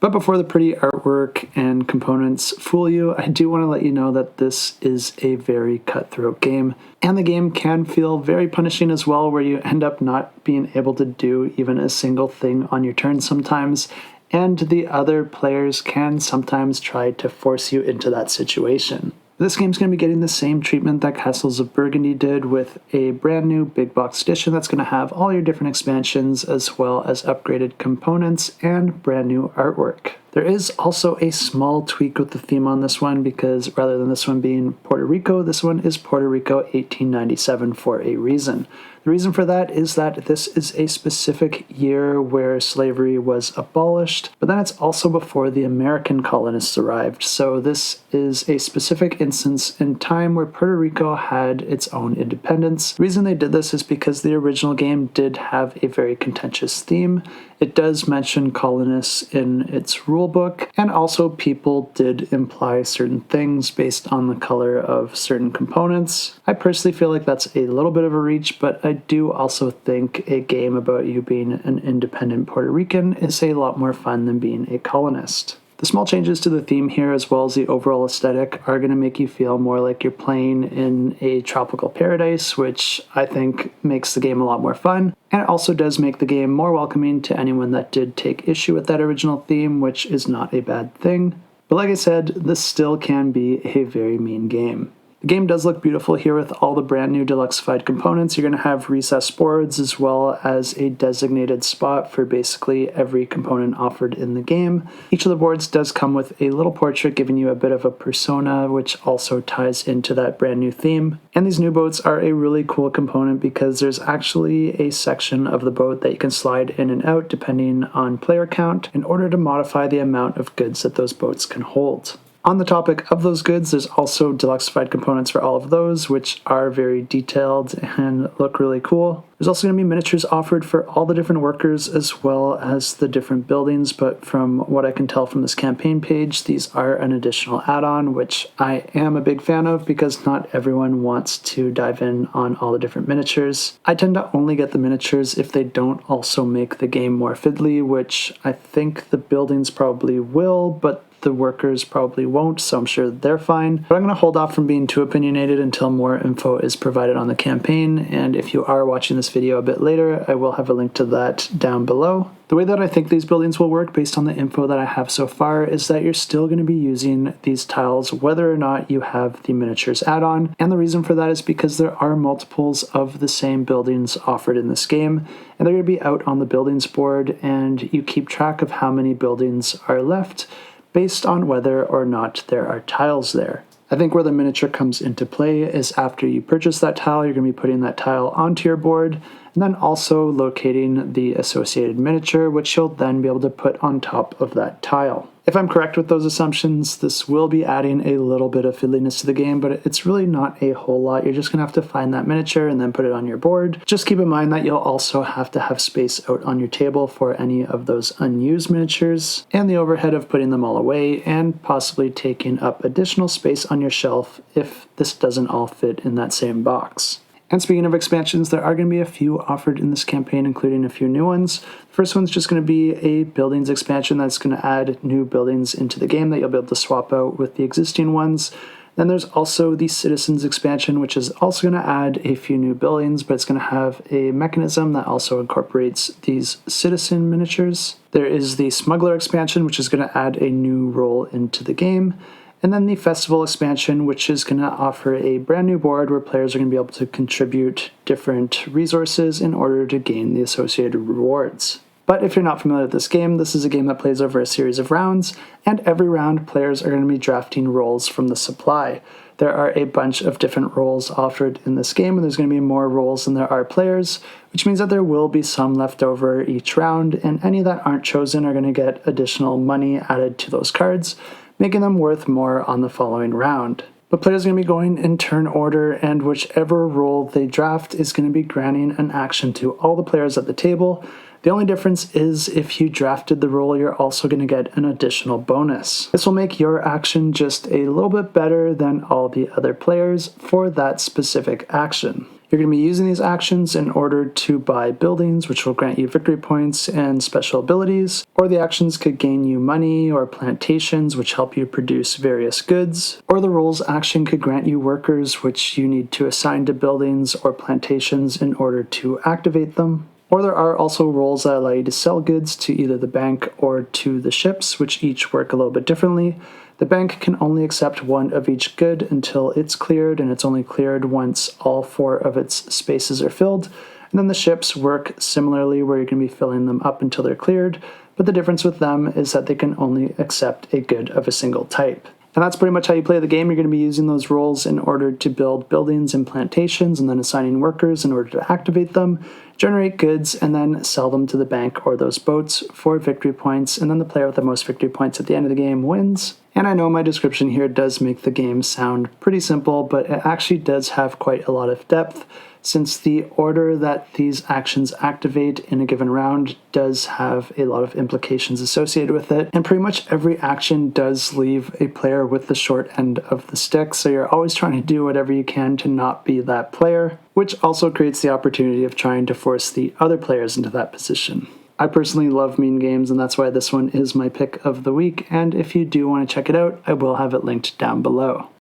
But before the pretty artwork and components fool you, I do want to let you know that this is a very cutthroat game, and the game can feel very punishing as well, where you end up not being able to do even a single thing on your turn sometimes, and the other players can sometimes try to force you into that situation. This game's going to be getting the same treatment that Castles of Burgundy did, with a brand new big box edition that's going to have all your different expansions as well as upgraded components and brand new artwork. There is also a small tweak with the theme on this one, because rather than this one being Puerto Rico, this one is Puerto Rico 1897 for a reason. The reason for that is that this is a specific year where slavery was abolished, but then it's also before the American colonists arrived. So this is a specific instance in time where Puerto Rico had its own independence. The reason they did this is because the original game did have a very contentious theme. It does mention colonists in its rulebook, and also people did imply certain things based on the color of certain components. I personally feel like that's a little bit of a reach, but I do also think a game about you being an independent Puerto Rican is a lot more fun than being a colonist. The small changes to the theme here, as well as the overall aesthetic, are going to make you feel more like you're playing in a tropical paradise, which I think makes the game a lot more fun. And it also does make the game more welcoming to anyone that did take issue with that original theme, which is not a bad thing. But like I said, this still can be a very mean game. The game does look beautiful here with all the brand new deluxeified components. You're going to have recessed boards as well as a designated spot for basically every component offered in the game. Each of the boards does come with a little portrait giving you a bit of a persona, which also ties into that brand new theme. And these new boats are a really cool component because there's actually a section of the boat that you can slide in and out depending on player count in order to modify the amount of goods that those boats can hold. On the topic of those goods, there's also deluxeified components for all of those, which are very detailed and look really cool. There's also going to be miniatures offered for all the different workers as well as the different buildings, but from what I can tell from this campaign page, these are an additional add-on, which I am a big fan of because not everyone wants to dive in on all the different miniatures. I tend to only get the miniatures if they don't also make the game more fiddly, which I think the buildings probably will, but the workers probably won't, so I'm sure they're fine. But I'm going to hold off from being too opinionated until more info is provided on the campaign, and if you are watching this video a bit later, I will have a link to that down below. The way that I think these buildings will work based on the info that I have so far is that you're still going to be using these tiles whether or not you have the miniatures add-on, and the reason for that is because there are multiples of the same buildings offered in this game, and they're going to be out on the buildings board, and you keep track of how many buildings are left based on whether or not there are tiles there. I think where the miniature comes into play is after you purchase that tile, you're going to be putting that tile onto your board, and then also locating the associated miniature, which you'll then be able to put on top of that tile. If I'm correct with those assumptions, this will be adding a little bit of fiddliness to the game, but it's really not a whole lot. You're just going to have to find that miniature and then put it on your board. Just keep in mind that you'll also have to have space out on your table for any of those unused miniatures, and the overhead of putting them all away, and possibly taking up additional space on your shelf if this doesn't all fit in that same box. And speaking of expansions, there are going to be a few offered in this campaign, including a few new ones. The first one's just going to be a buildings expansion that's going to add new buildings into the game that you'll be able to swap out with the existing ones. Then there's also the Citizens expansion, which is also going to add a few new buildings, but it's going to have a mechanism that also incorporates these citizen miniatures. There is the Smuggler expansion, which is going to add a new role into the game. And then the Festival expansion, which is going to offer a brand new board where players are going to be able to contribute different resources in order to gain the associated rewards. But if you're not familiar with this game, this is a game that plays over a series of rounds, and every round players are going to be drafting roles from the supply. There are a bunch of different roles offered in this game, and there's going to be more roles than there are players, which means that there will be some left over each round, and any that aren't chosen are going to get additional money added to those cards, making them worth more on the following round. But players are going to be going in turn order, and whichever role they draft is going to be granting an action to all the players at the table. The only difference is if you drafted the role, you're also going to get an additional bonus. This will make your action just a little bit better than all the other players for that specific action. You're going to be using these actions in order to buy buildings, which will grant you victory points and special abilities, or the actions could gain you money or plantations, which help you produce various goods, or the rules action could grant you workers, which you need to assign to buildings or plantations in order to activate them. Or there are also roles that allow you to sell goods to either the bank or to the ships, which each work a little bit differently. The bank can only accept one of each good until it's cleared, and it's only cleared once all 4 of its spaces are filled. And then the ships work similarly, where you're going to be filling them up until they're cleared, but the difference with them is that they can only accept a good of a single type. And that's pretty much how you play the game. You're going to be using those roles in order to build buildings and plantations, and then assigning workers in order to activate them, generate goods, and then sell them to the bank or those boats for victory points, and then the player with the most victory points at the end of the game wins. And I know my description here does make the game sound pretty simple, but it actually does have quite a lot of depth, since the order that these actions activate in a given round does have a lot of implications associated with it, and pretty much every action does leave a player with the short end of the stick, so you're always trying to do whatever you can to not be that player, which also creates the opportunity of trying to force the other players into that position. I personally love mean games, and that's why this one is my pick of the week, and if you do want to check it out, I will have it linked down below.